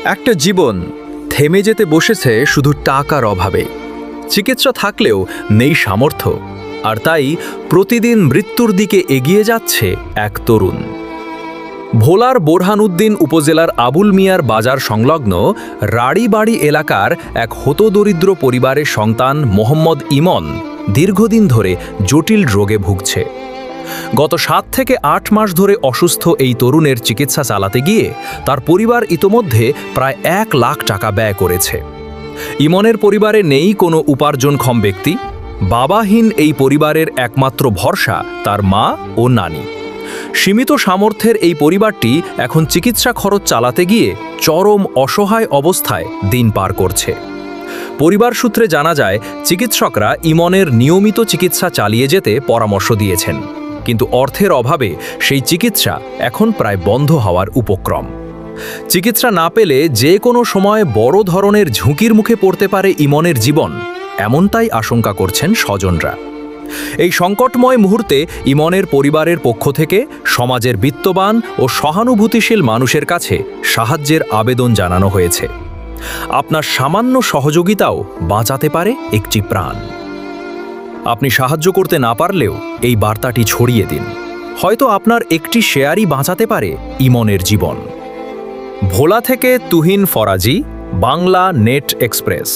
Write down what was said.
একটা জীবন থেমে যেতে বসেছে শুধু টাকার অভাবে। চিকিৎসা থাকলেও নেই সামর্থ্য, আর তাই প্রতিদিন মৃত্যুর দিকে এগিয়ে যাচ্ছে এক তরুণ। ভোলার বোরহানউদ্দিন উপজেলার আবুল মিয়ার বাজার সংলগ্ন রাড়িবাড়ি এলাকার এক হতদরিদ্র পরিবারের সন্তান মোহাম্মদ ইমন দীর্ঘদিন ধরে জটিল রোগে ভুগছে। গত 7 থেকে 8 মাস ধরে অসুস্থ এই তরুণের চিকিৎসা চালাতে গিয়ে তার পরিবার ইতোমধ্যে প্রায় 1 লাখ টাকা ব্যয় করেছে। ইমনের পরিবারে নেই কোনো উপার্জনক্ষম ব্যক্তি। বাবাহীন এই পরিবারের একমাত্র ভরসা তার মা ও নানি। সীমিত সামর্থ্যের এই পরিবারটি এখন চিকিৎসা খরচ চালাতে গিয়ে চরম অসহায় অবস্থায় দিন পার করছে। পরিবার সূত্রে জানা যায়, চিকিৎসকরা ইমনের নিয়মিত চিকিৎসা চালিয়ে যেতে পরামর্শ দিয়েছেন, কিন্তু অর্থের অভাবে সেই চিকিৎসা এখন প্রায় বন্ধ হওয়ার উপক্রম। চিকিৎসা না পেলে যে কোনো সময় বড় ধরনের ঝুঁকির মুখে পড়তে পারে ইমনের জীবন, এমনটাই আশঙ্কা করছেন স্বজনরা। এই সংকটময় মুহূর্তে ইমনের পরিবারের পক্ষ থেকে সমাজের বিত্তবান ও সহানুভূতিশীল মানুষের কাছে সাহায্যের আবেদন জানানো হয়েছে। আপনার সামান্য সহযোগিতাও বাঁচাতে পারে একটি প্রাণ। আপনি সাহায্য করতে না পারলেও এই বার্তাটি ছড়িয়ে দিন। হয়তো আপনার একটি শেয়ারই বাঁচাতে পারে ইমনের জীবন। ভোলা থেকে তুহিন ফরাজি, বাংলা নেট এক্সপ্রেস।